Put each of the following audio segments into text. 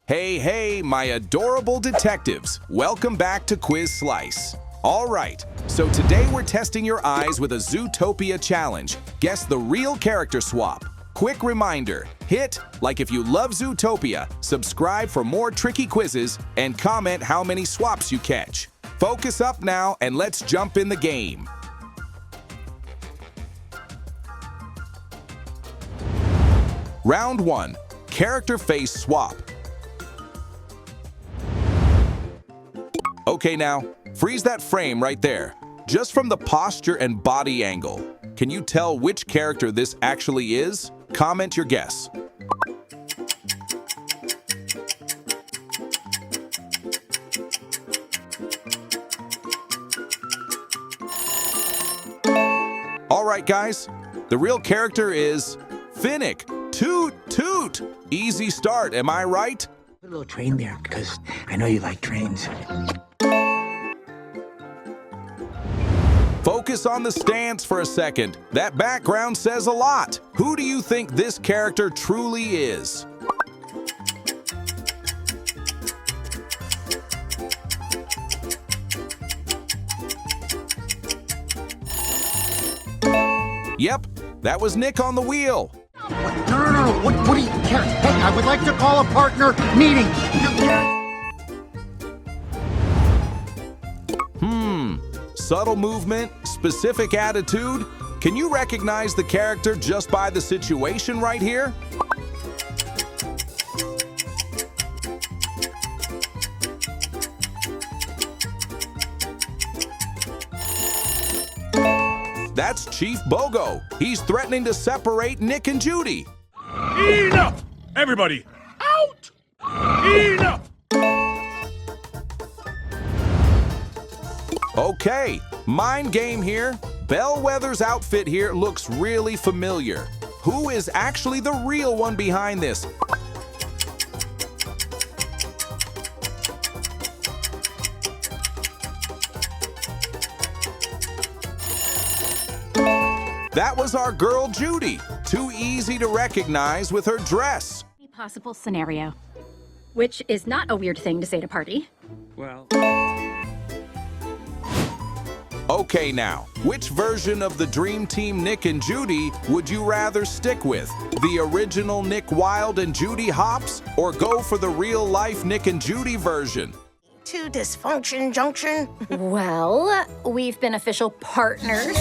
Hey, hey, my adorable detectives. Welcome back to Quiz Slice. All right, so today we're testing your eyes with a Zootopia challenge. Guess the real character swap. Quick reminder, hit like if you love Zootopia, subscribe for more tricky quizzes, and comment how many swaps you catch. Focus up now and let's jump in the game. Round 1, character face swap. Okay now, freeze that frame right there. Just from the posture and body angle, can you tell which character this actually is? Comment your guess. All right, guys, the real character is Finnick. Toot, toot. Easy start, am I right? Put a little train there because I know you like trains. Focus on the stance for a second. That background says a lot. Who do you think this character truly is? Yep, that was Nick on the wheel. No. What do you care? Hey, I would like to call a partner meeting. Subtle movement, specific attitude. Can you recognize the character just by the situation right here? That's Chief Bogo. He's threatening to separate Nick and Judy. Enough! Everybody, out! Enough! Okay, mind game here. Bellwether's outfit here looks really familiar. Who is actually the real one behind this? That was our girl Judy. Too easy to recognize with her dress. Any possible scenario, which is not a weird thing to say to party. Well, Okay now, which version of the Dream Team Nick and Judy would you rather stick with? The original Nick Wilde and Judy Hopps, or go for the real-life Nick and Judy version? To dysfunction junction. Well, we've been official partners.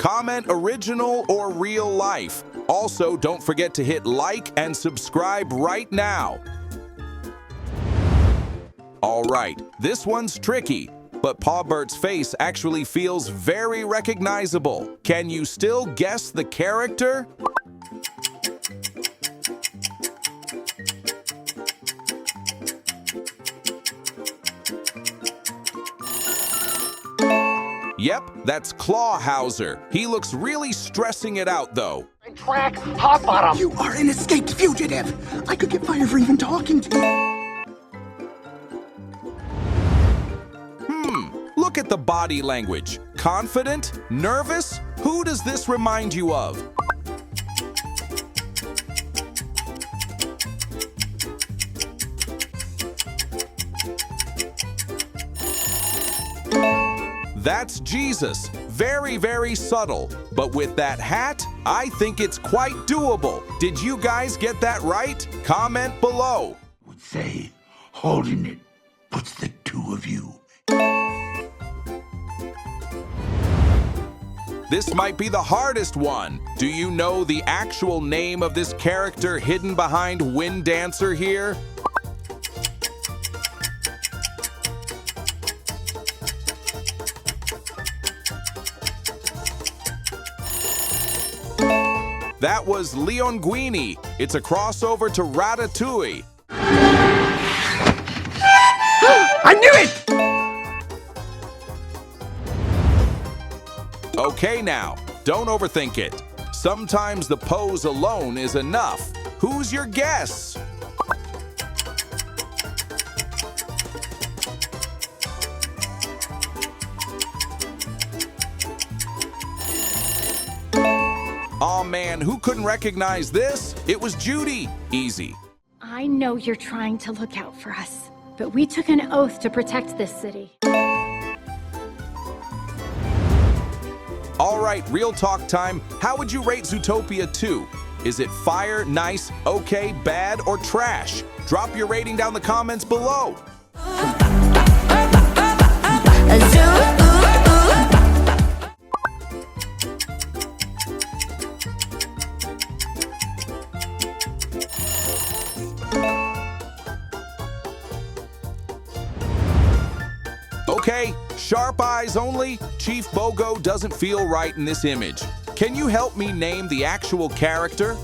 Comment original or real life. Also, don't forget to hit like and subscribe right now. All right, this one's tricky, but Paw Bert's face actually feels very recognizable. Can you still guess the character? Yep, that's Clawhauser. He looks really stressing it out, though. Track hot bottom. you are an escaped fugitive. I could get fired for even talking to you. Look at the body language. Confident? Nervous? Who does this remind you of? That's Jesus. Very, very subtle. But with that hat, I think it's quite doable. Did you guys get that right? Comment below. Would say, holding it puts the two of you. This might be the hardest one. Do you know the actual name of this character hidden behind Wind Dancer here? That was Leon Guini. It's a crossover to Ratatouille. I knew it! Okay now, don't overthink it. Sometimes the pose alone is enough. Who's your guess? man, who couldn't recognize this? It was Judy. Easy. I know you're trying to look out for us, but we took an oath to protect this city. All right, real talk time. How would you rate Zootopia 2? Is it fire, nice, okay, bad, or trash? Drop your rating down the comments below. Okay, sharp eyes only. Chief Bogo doesn't feel right in this image. Can you help me name the actual character?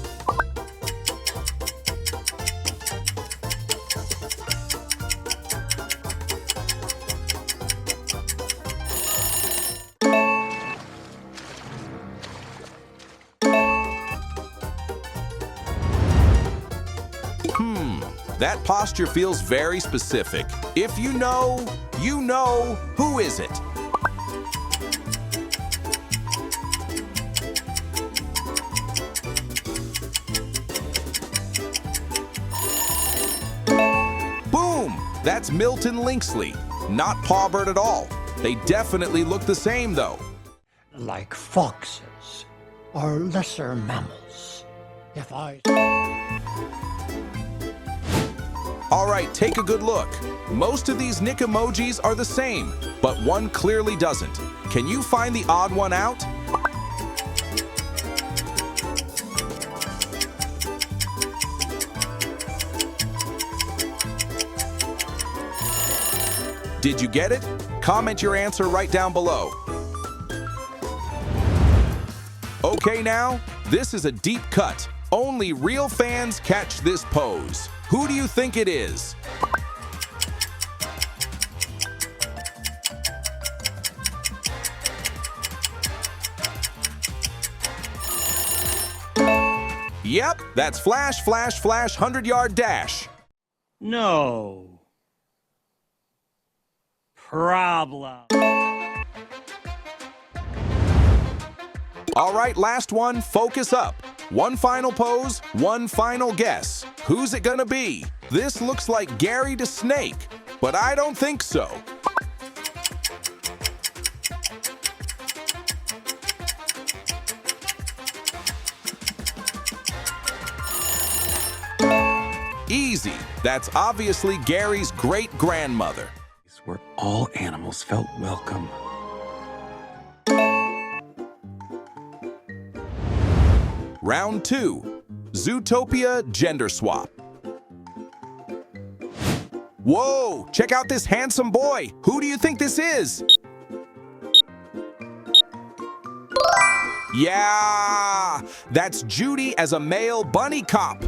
That posture feels very specific. If you know, you know. Who is it? Boom! That's Milton Linksley. Not Pawbird at all. They definitely look the same, though. Like foxes or lesser mammals. If I... All right, take a good look. Most of these Nick emojis are the same, but one clearly doesn't. Can you find the odd one out? Did you get it? Comment your answer right down below. Okay now, this is a deep cut. Only real fans catch this pose. Who do you think it is? Yep, that's Flash, Flash, Flash, 100-yard dash. No problem. All right, last one, focus up. One final pose, one final guess. Who's it gonna be? This looks like Gary the Snake, but I don't think so. Easy. That's obviously Gary's great-grandmother. Where all animals felt welcome. Round 2. Zootopia gender swap. Whoa! Check out this handsome boy. Who do you think this is? Yeah! That's Judy as a male bunny cop.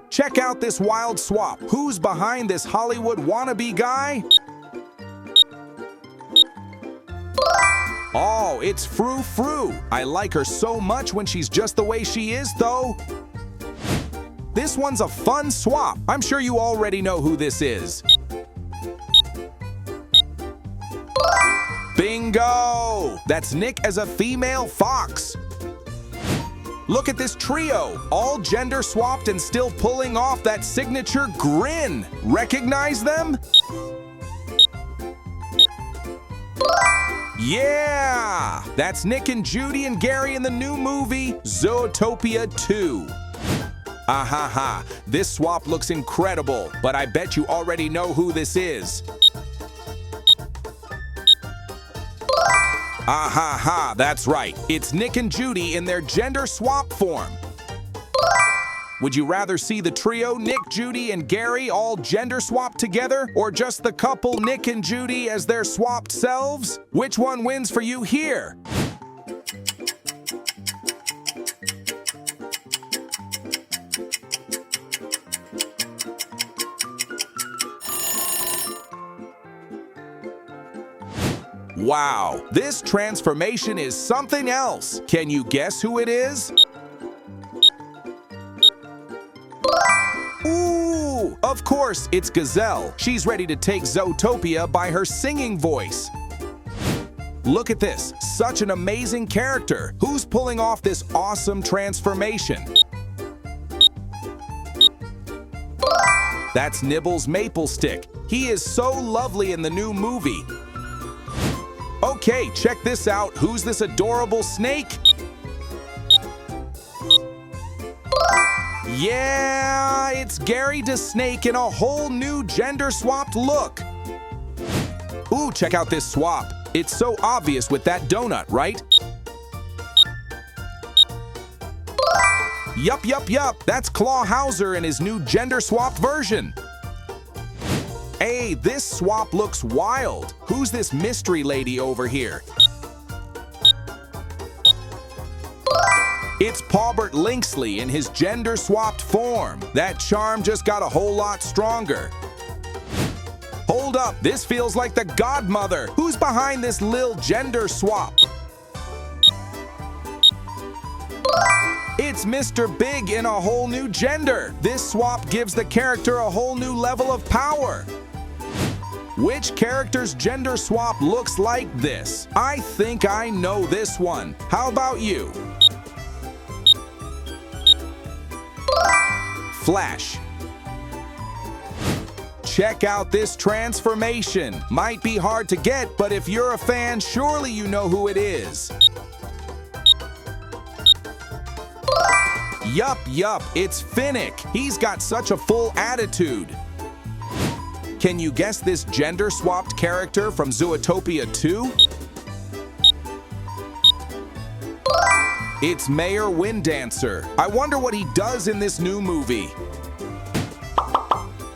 Check out this wild swap. Who's behind this Hollywood wannabe guy? Oh, it's Frou Frou. I like her so much when she's just the way she is, though. This one's a fun swap. I'm sure you already know who this is. Bingo! That's Nick as a female fox. Look at this trio, all gender swapped and still pulling off that signature grin. Recognize them? Yeah! That's Nick and Judy and Gary in the new movie, Zootopia 2. Ahaha, this swap looks incredible, but I bet you already know who this is. Ahaha, that's right. It's Nick and Judy in their gender swap form. Would you rather see the trio Nick, Judy, and Gary all gender swapped together, or just the couple Nick and Judy as their swapped selves? Which one wins for you here? Wow, this transformation is something else. Can you guess who it is? Ooh, of course, it's Gazelle. She's ready to take Zootopia by her singing voice. Look at this, such an amazing character. Who's pulling off this awesome transformation? That's Nibbles Maple Stick. He is so lovely in the new movie. Okay, check this out. Who's this adorable snake? Yeah, it's Gary the Snake in a whole new gender-swapped look. Ooh, check out this swap. It's so obvious with that donut, right? Yup. That's Claw Hauser in his new gender-swapped version. Hey, this swap looks wild. Who's this mystery lady over here? It's Paubert Linksley in his gender-swapped form. That charm just got a whole lot stronger. Hold up, this feels like the godmother. Who's behind this lil gender swap? It's Mr. Big in a whole new gender. This swap gives the character a whole new level of power. Which character's gender swap looks like this? I think I know this one. How about you? Flash. Check out this transformation. Might be hard to get, but if you're a fan, surely you know who it is. Yup, it's Finnick. He's got such a full attitude. Can you guess this gender-swapped character from Zootopia 2? It's Mayor Winddancer. I wonder what he does in this new movie.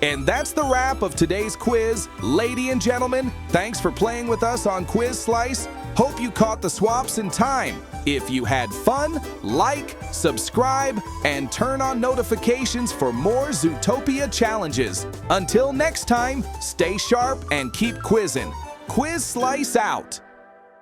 And that's the wrap of today's quiz. Ladies and gentlemen, thanks for playing with us on Quiz Slice. Hope you caught the swaps in time. If you had fun, like, subscribe, and turn on notifications for more Zootopia challenges. Until next time, stay sharp and keep quizzing. Quiz Slice out.